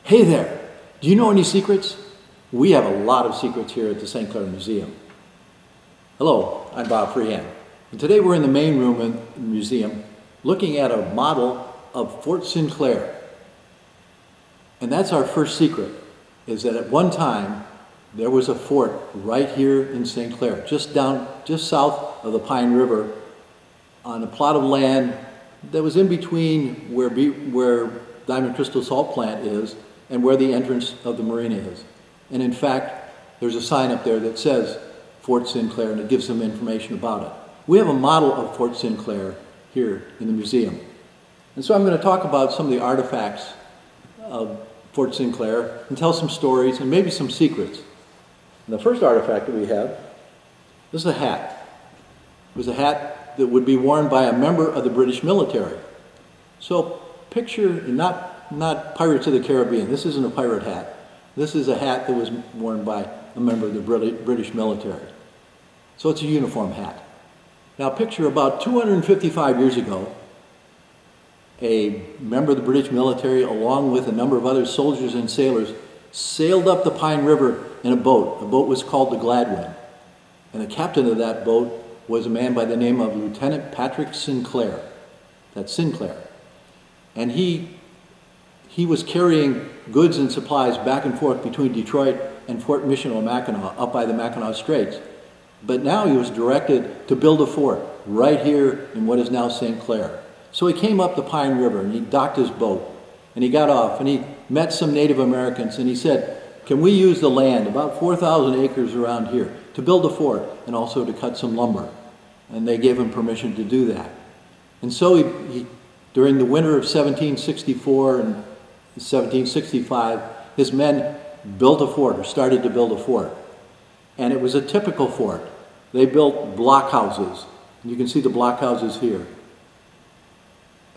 Hey there, do you know any secrets? We have a lot of secrets here at the Sinclair Museum. Hello, I'm Bob Freehan, and today we're in the main room in the museum looking at a model of Fort Sinclair. And that's our first secret, is that at one time there was a fort right here in Sinclair, just south of the Pine River, on a plot of land that was in between where Diamond Crystal Salt Plant is and where the entrance of the marina is. And in fact, there's a sign up there that says Fort Sinclair, and it gives some information about it. We have a model of Fort Sinclair here in the museum. And so I'm going to talk about some of the artifacts of Fort Sinclair and tell some stories and maybe some secrets. And the first artifact that we have, this is a hat. It was a hat that would be worn by a member of the British military. So picture, not Pirates of the Caribbean, this isn't a pirate hat. This is a hat that was worn by a member of the British military. So it's a uniform hat. Now picture about 255 years ago, a member of the British military, along with a number of other soldiers and sailors, sailed up the Pine River in a boat. The boat was called the Gladwin. And the captain of that boat was a man by the name of Lieutenant Patrick Sinclair. That's Sinclair. And he was carrying goods and supplies back and forth between Detroit and Fort Michilimackinac, up by the Mackinac Straits. But now he was directed to build a fort right here in what is now St. Clair. So he came up the Pine River and he docked his boat and he got off and he met some Native Americans and he said, can we use the land, about 4,000 acres around here, to build a fort and also to cut some lumber? And they gave him permission to do that. And so he during the winter of 1764 and 1765, his men built a fort, or started to build a fort. And it was a typical fort. They built blockhouses. You can see the blockhouses here.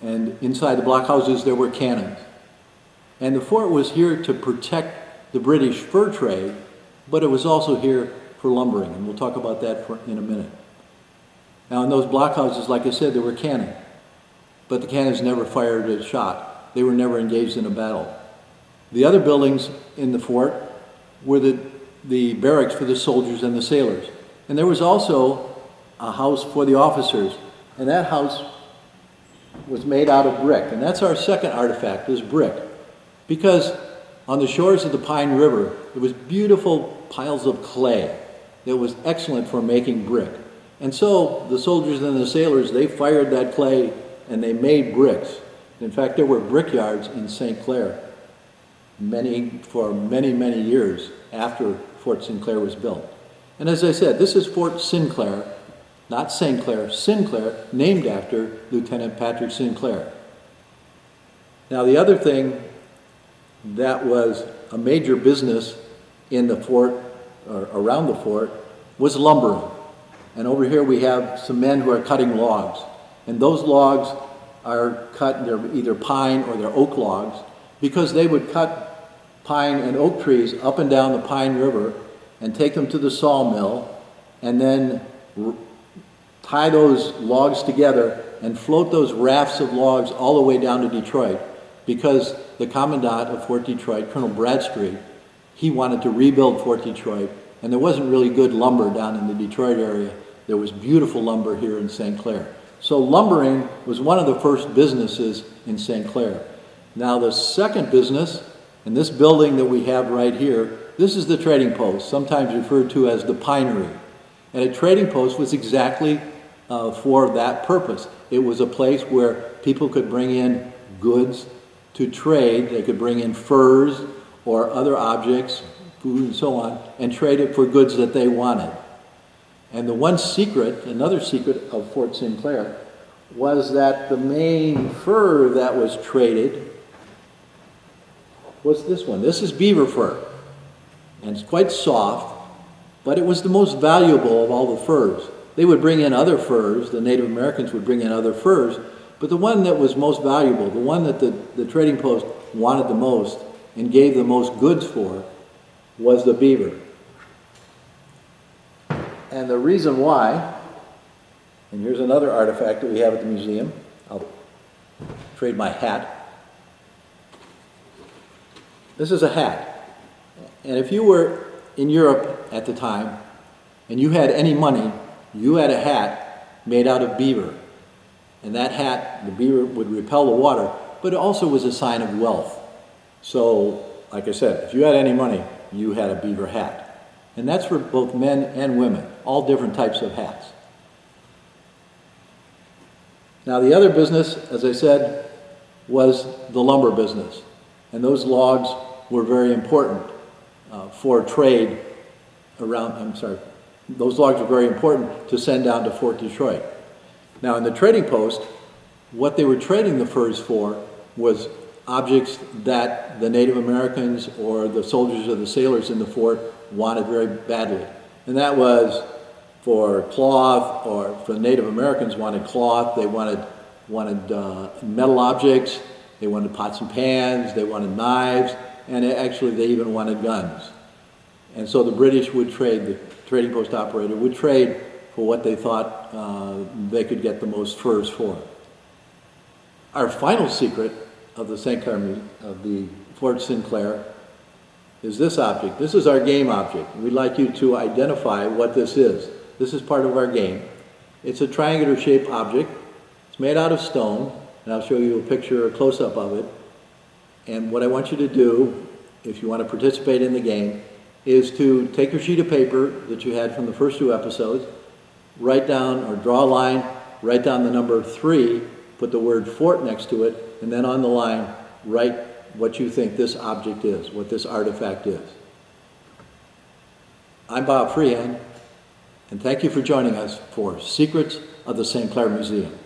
And inside the blockhouses there were cannons. And the fort was here to protect the British fur trade, but it was also here for lumbering, and we'll talk about that in a minute. Now in those blockhouses, like I said, there were cannon, but the cannons never fired a shot. They were never engaged in a battle. The other buildings in the fort were the barracks for the soldiers and the sailors. And there was also a house for the officers, and that house was made out of brick. And that's our second artifact, is brick. Because on the shores of the Pine River, there was beautiful piles of clay that was excellent for making brick. And so the soldiers and the sailors, they fired that clay and they made bricks. In fact, there were brickyards in St. Clair for many, many years after Fort Sinclair was built. And as I said, this is Fort Sinclair, not St. Clair, Sinclair, named after Lieutenant Patrick Sinclair. Now the other thing that was a major business in the fort, or around the fort, was lumbering. And over here we have some men who are cutting logs. And those logs are cut, they're either pine or they're oak logs, because they would cut pine and oak trees up and down the Pine River and take them to the sawmill and then tie those logs together and float those rafts of logs all the way down to Detroit, because the commandant of Fort Detroit, Colonel Bradstreet, he wanted to rebuild Fort Detroit, and there wasn't really good lumber down in the Detroit area. There was beautiful lumber here in St. Clair. So lumbering was one of the first businesses in St. Clair. Now the second business, and this building that we have right here, this is the trading post, sometimes referred to as the pinery. And a trading post was exactly for that purpose. It was a place where people could bring in goods to trade. They could bring in furs or other objects, food and so on, and trade it for goods that they wanted. And the one secret, another secret of Fort Sinclair, was that the main fur that was traded was this one. This is beaver fur. And it's quite soft, but it was the most valuable of all the furs. They would bring in other furs, the Native Americans would bring in other furs, but the one that was most valuable, the one that the trading post wanted the most and gave the most goods for, was the beaver. And the reason why, and here's another artifact that we have at the museum. I'll trade my hat. This is a hat. And if you were in Europe at the time and you had any money, you had a hat made out of beaver. And that hat, the beaver would repel the water, but it also was a sign of wealth. So, like I said, if you had any money, you had a beaver hat. And that's for both men and women, all different types of hats. Now the other business, as I said, was the lumber business. And those logs were very important for trade around, those logs were very important to send down to Fort Detroit. Now in the trading post, what they were trading the furs for was objects that the Native Americans or the soldiers or the sailors in the fort wanted very badly. And that was for cloth, or for the Native Americans wanted cloth, they wanted metal objects, they wanted pots and pans, they wanted knives, and actually they even wanted guns. And so the British would trade, the trading post operator would trade for what they thought they could get the most furs for. Our final secret of the of the Fort Sinclair is this object. This is our game object. We'd like you to identify what this is. This is part of our game. It's a triangular shaped object. It's made out of stone, and I'll show you a picture, a close-up of it. And what I want you to do, if you want to participate in the game, is to take your sheet of paper that you had from the first two episodes, write down or draw a line, write down the number 3, put the word fort next to it, and then on the line, write what you think this object is, what this artifact is. I'm Bob Freehan, and thank you for joining us for Secrets of the St. Clair Museum.